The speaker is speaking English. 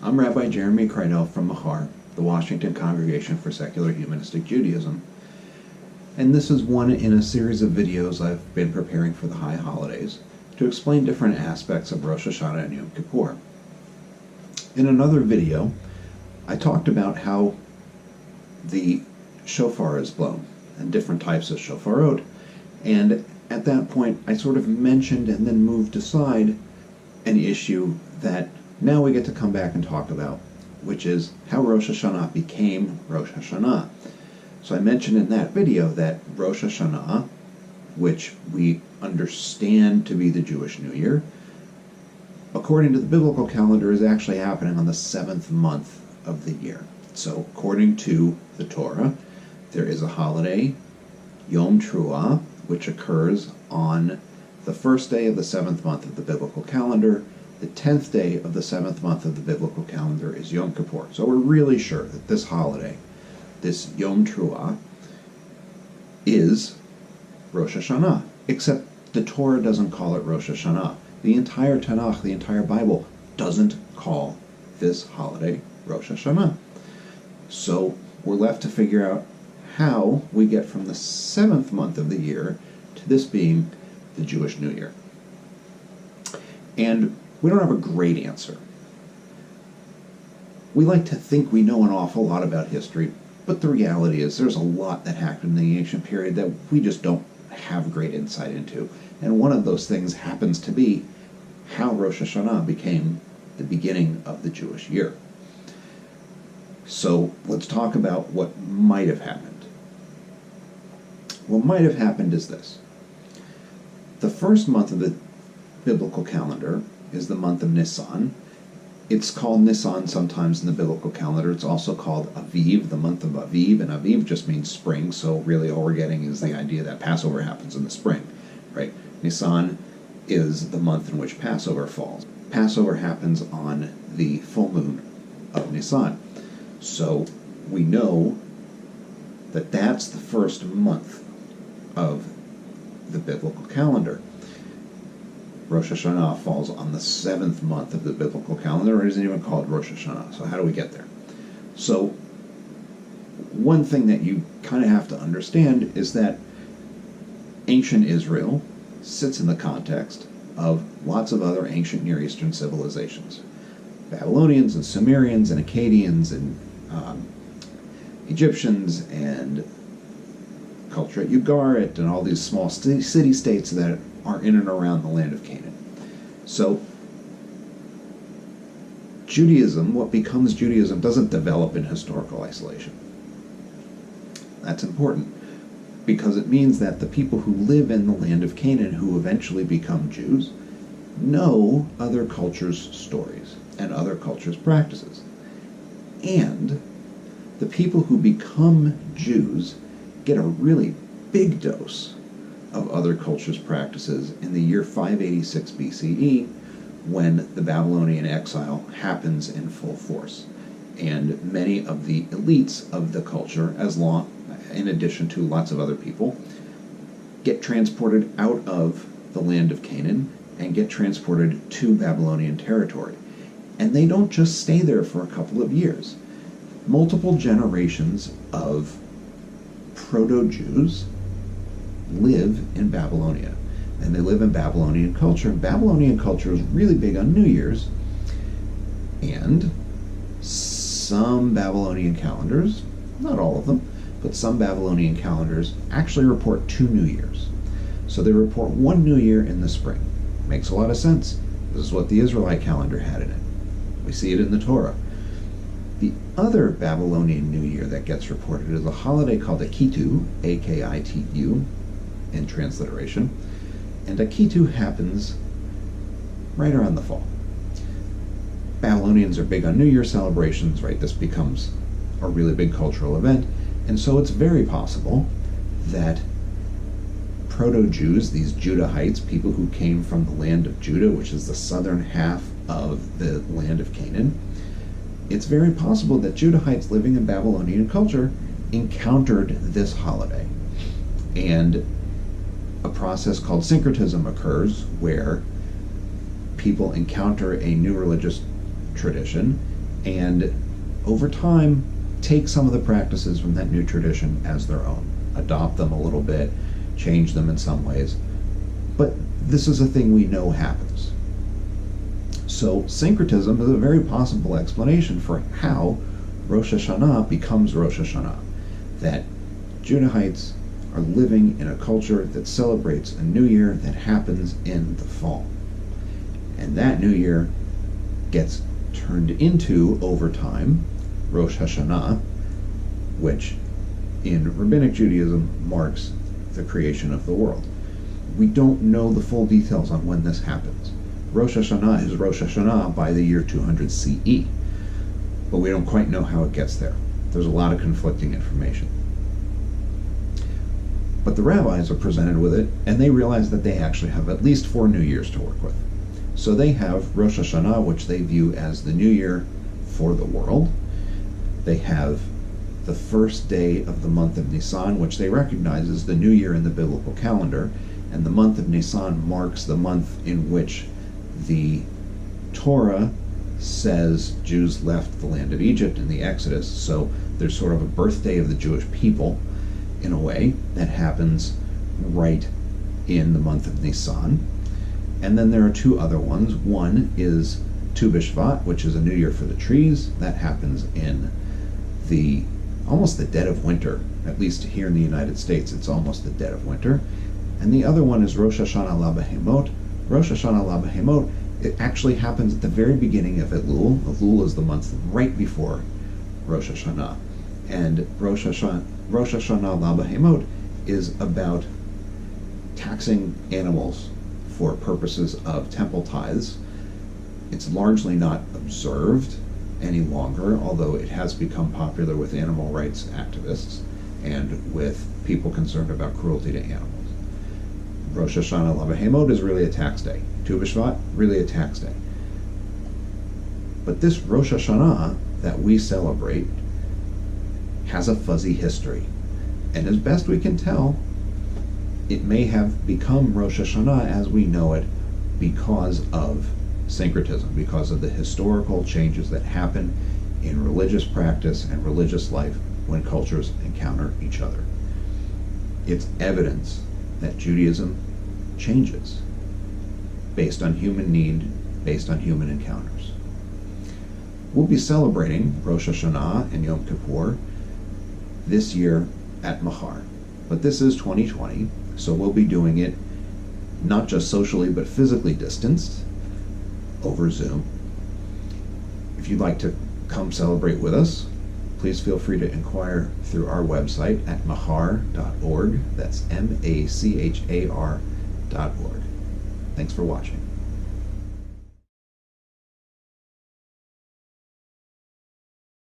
I'm Rabbi Jeremy from Mahar, the Washington Congregation for Secular Humanistic Judaism. And this is one in a series of videos I've been preparing for the high holidays to explain different aspects of Rosh Hashanah and Yom Kippur. In another video, I talked about how the shofar is blown and different types of shofarot. And at that point, I sort of mentioned and then moved aside an issue that now we get to come back and talk about, which is how Rosh Hashanah became Rosh Hashanah. So I mentioned in that video that Rosh Hashanah, which we understand to be the Jewish New Year, according to the biblical calendar, is actually happening on the 7th month of the year. So according to the Torah, there is a holiday, Yom Teruah, which occurs on the first day of the 7th month of the biblical calendar. The 10th day of the 7th month of the biblical calendar is Yom Kippur. So we're really sure that this holiday, this Yom Teruah, is Rosh Hashanah, except the Torah doesn't call it Rosh Hashanah. The entire Tanakh, the entire Bible, doesn't call this holiday Rosh Hashanah. So we're left to figure out how we get from the 7th month of the year to this being the Jewish New Year. And we don't have a great answer. We like to think we know an awful lot about history, but the reality is there's a lot that happened in the ancient period that we just don't have great insight into. And one of those things happens to be how Rosh Hashanah became the beginning of the Jewish year. So let's talk about what might have happened. What might have happened is this. The first month of the biblical calendar is the month of Nisan. It's called Nisan sometimes in the biblical calendar. It's also called Aviv, the month of Aviv, and Aviv just means spring, so really all we're getting is the idea that Passover happens in the spring, right? Nisan is the month in which Passover falls. Passover happens on the full moon of Nisan. So we know that that's the first month of the biblical calendar. Rosh Hashanah falls on the 7th month of the biblical calendar. It isn't even called Rosh Hashanah. So how do we get there? So one thing that you kind of have to understand is that ancient Israel sits in the context of lots of other ancient Near Eastern civilizations. Babylonians and Sumerians and Akkadians and Egyptians and culture at Ugarit and all these small city-states that are in and around the land of Canaan. So Judaism, what becomes Judaism, doesn't develop in historical isolation. That's important because it means that the people who live in the land of Canaan, who eventually become Jews, know other cultures' stories and other cultures' practices. And the people who become Jews get a really big dose of other cultures' practices in the year 586 BCE when the Babylonian exile happens in full force. And many of the elites of the culture, in addition to lots of other people, get transported out of the land of Canaan and get transported to Babylonian territory. And they don't just stay there for a couple of years. Multiple generations of proto-Jews live in Babylonia, and they live in Babylonian culture. And Babylonian culture is really big on New Year's, and some Babylonian calendars, not all of them, but some Babylonian calendars actually report 2 New Years. So they report 1 New Year in the spring. Makes a lot of sense. This is what the Israelite calendar had in it. We see it in the Torah. The other Babylonian New Year that gets reported is a holiday called the Kitu, A-K-I-T-U, in transliteration, and a Kitu happens right around the fall. Babylonians are big on New Year celebrations, right? This becomes a really big cultural event, and so it's very possible that proto-Jews, these Judahites, people who came from the land of Judah, which is the southern half of the land of Canaan, it's very possible that Judahites living in Babylonian culture encountered this holiday. And a process called syncretism occurs where people encounter a new religious tradition and over time take some of the practices from that new tradition as their own, adopt them a little bit, change them in some ways. But this is a thing we know happens. So syncretism is a very possible explanation for how Rosh Hashanah becomes Rosh Hashanah. That Judahites are living in a culture that celebrates a new year that happens in the fall. And that new year gets turned into, over time, Rosh Hashanah, which in Rabbinic Judaism marks the creation of the world. We don't know the full details on when this happens. Rosh Hashanah is Rosh Hashanah by the year 200 CE, but we don't quite know how it gets there. There's a lot of conflicting information. But the rabbis are presented with it, and they realize that they actually have at least 4 New Years to work with. So they have Rosh Hashanah, which they view as the New Year for the world. They have the first day of the month of Nisan, which they recognize as the New Year in the biblical calendar, and the month of Nisan marks the month in which the Torah says Jews left the land of Egypt in the Exodus. So there's sort of a birthday of the Jewish people, in a way, that happens right in the month of Nisan. And then there are 2 other ones. One is Tu Bishvat, which is a new year for the trees. That happens in almost the dead of winter. At least here in the United States, it's almost the dead of winter. And the other one is Rosh Hashanah La Behemot. Rosh Hashanah La Behemot, it actually happens at the very beginning of Elul. Elul is the month right before Rosh Hashanah. And Rosh Hashanah La Behemot is about taxing animals for purposes of temple tithes. It's largely not observed any longer, although it has become popular with animal rights activists and with people concerned about cruelty to animals. Rosh Hashanah La Behemot is really a tax day. Tu B'Shvat, really a tax day. But this Rosh Hashanah that we celebrate has a fuzzy history. And as best we can tell, it may have become Rosh Hashanah as we know it because of syncretism, because of the historical changes that happen in religious practice and religious life when cultures encounter each other. It's evidence that Judaism changes based on human need, based on human encounters. We'll be celebrating Rosh Hashanah and Yom Kippur this year at Mahar. But this is 2020, so we'll be doing it not just socially but physically distanced over Zoom. If you'd like to come celebrate with us, please feel free to inquire through our website at mahar.org. That's MACHAR.org. Thanks for watching.